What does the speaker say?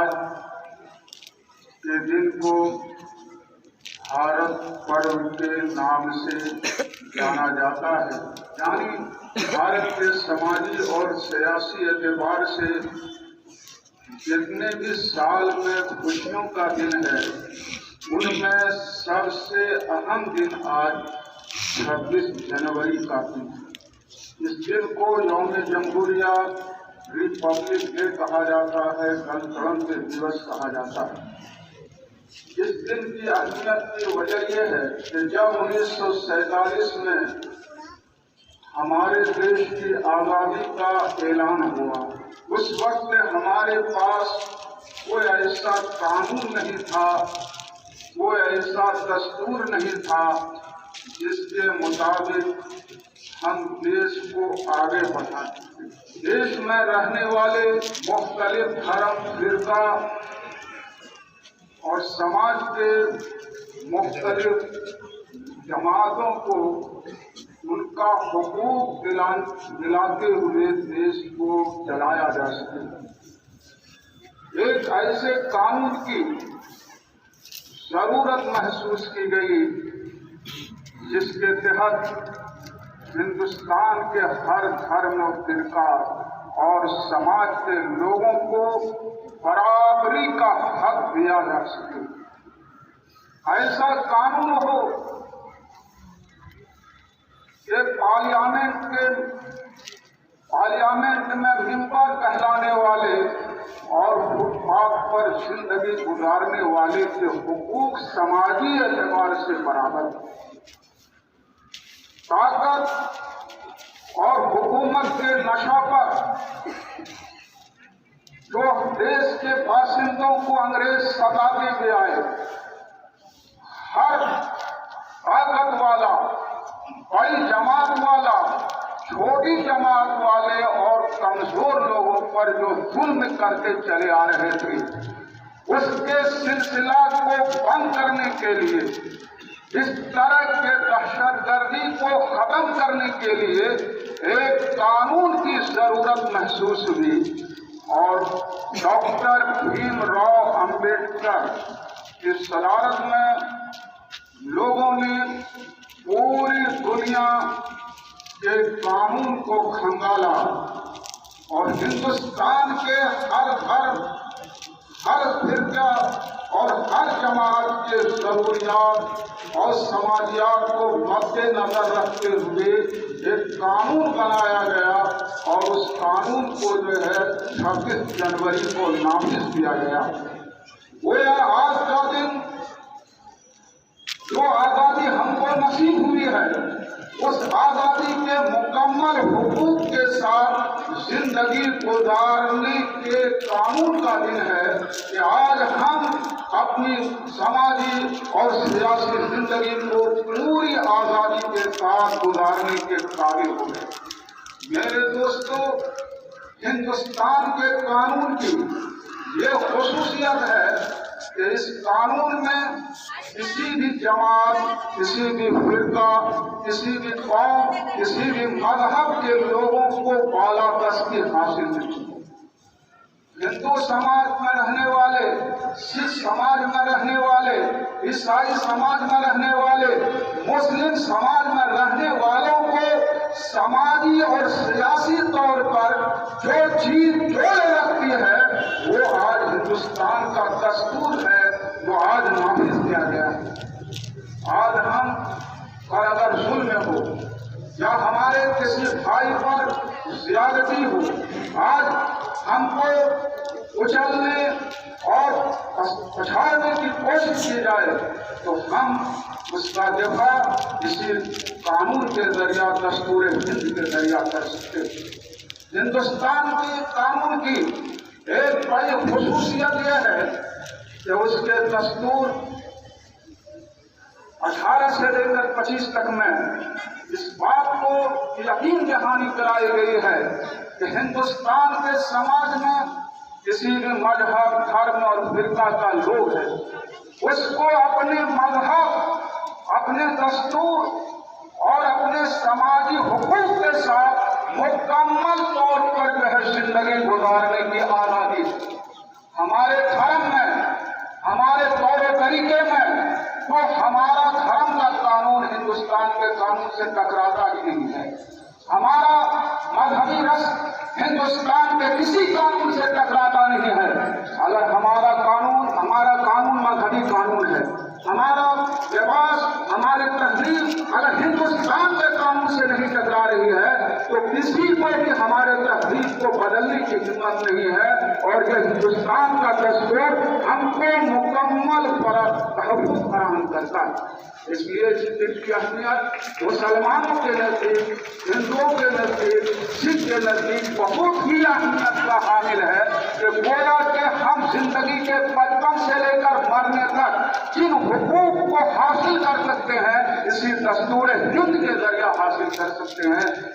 आज के दिन को भारत पर्व के नाम से जाना जाता है, यानी भारत के समाजी और सियासी एतबार से जितने भी साल में खुशियों का दिन है, उनमें सबसे अहम दिन आज 26 जनवरी का दिन है। इस दिन को यौम जमहूरिया, रिपब्लिक डे कहा जाता है, गणतंत्र दिवस कहा जाता है। इस दिन की अहमियत की वजह यह है कि जब 1947 में हमारे देश की आज़ादी का ऐलान हुआ, उस वक्त हमारे पास कोई ऐसा कानून नहीं था, कोई ऐसा दस्तूर नहीं था जिसके मुताबिक हम देश को आगे बढ़ाएं। देश में रहने वाले मुख्तलिफ धर्म, फिरका और समाज के मुख्तलिफ जमातों को उनका हुकूक दिलाते हुए देश को चलाया जा सके। एक ऐसे कानून की जरूरत महसूस की गई जिसके तहत हिंदुस्तान के हर धर्म, फिरका और समाज के लोगों को बराबरी का हक दिया जा सके। ऐसा कानून हो कि पार्लियामेंट में मेंबर कहलाने वाले और फुटपाथ पर जिंदगी गुजारने वाले के हुकूक समाजी एतबार से बराबर, ताकत और हुकूमत के नशा पर जो देश के बाशिंदों को अंग्रेज सताते हुए आए, हर ताकत वाला, बड़ी जमात वाला, छोटी जमात वाले और कमजोर लोगों पर जो जुल्म करके चले आ रहे थे, उसके सिलसिला को बंद करने के लिए, इस तरह के दहशतगर्दी को खत्म करने के लिए एक कानून की जरूरत महसूस हुई और डॉक्टर भीमराव अंबेडकर की सदारत में लोगों ने पूरी दुनिया के कानून को खंगाला और हिंदुस्तान के हर धर्म, हर फिरका और हर जमात के जरूरियात और समाजियात को मद्देनजर रखते हुए एक कानून बनाया गया और उस कानून को जो है 26 जनवरी को नाफिज किया गया। वो आज का दिन जो आज़ादी हमको नसीब हुई है, उस आज़ादी के मुकम्मल हुकूक के साथ जिंदगी गुजारने के कानून का दिन है कि आज हम अपनी समाजी और सियासी जिंदगी को पूरी आज़ादी के साथ गुजारने के काबिल हो गए। मेरे दोस्तों, हिंदुस्तान के कानून की ये खुसूसियत है कि इस कानून में किसी भी जमात, किसी भी फिरका, किसी भी कौम, किसी भी मजहब के लोगों को बालादस्ती हासिल नहीं। हिंदू समाज में रहने वाले, सिख समाज में रहने वाले, ईसाई समाज में रहने वाले, मुस्लिम समाज में रहने वालों को समाजी और सियासी तौर पर जो चीज जोड़े रखती है, वो आज हिंदुस्तान का दस्तूर है, जो आज नाफिज किया गया है। आज हम पर अगर जुल्म हो या हमारे किसी भाई पर ज्यादती हो, आज हमको उछलने और पछाड़ने की कोशिश की जाए, तो हम उसका दिफा इसी कानून के जरिया, दस्तूर हिंद के जरिया कर सकते हैं। हिंदुस्तान के कानून की एक बड़ी खुसूसियत यह है कि उसके दस्तूर 18 से लेकर 25 तक में इस बात को यकीन दहानी कराई गई है कि हिंदुस्तान के समाज में किसी भी मजहब, धर्म और फिरका का लोग है, उसको अपने मजहब, अपने दस्तूर और अपने समाजी हुकूक के साथ मुकम्मल तौर पर जो है जिंदगी गुजारने की आज़ादी। ہمارے دھرم میں، ہمارے طور طریقے میں تو ہمارا دھرم کا قانون ہندوستان کے قانون سے ٹکراتا ہی نہیں ہے. ہمارا مذہبی رسم ہندوستان کے کسی قانون سے ٹکراتا نہیں ہے. اگر ہمارا قانون مذہبی قانون ہے، ہمارا لباس، ہماری تہذیب اگر ہندوستان کے قانون سے نہیں ٹکرا رہی ہے تو کسی کو بھی ہمارے تہذیب کو بدلنے کی ہمت نہیں ہے. اور یہ ہندوستان کا دستور ہم کو مکمل تحفظ فراہم کرتا ہے. اس لیے اس دن کی اہمیت مسلمانوں کے نزدیک، ہندوؤں کے نزدیک، سکھ کے نزدیک بہت ہی اہمیت کا حامل ہے کہ گویا کہ ہم زندگی کے بچپن سے لے کر مرنے تک جن حقوق کو حاصل کر سکتے ہیں اسی دستور ہند کے ذریعہ حاصل کر سکتے ہیں.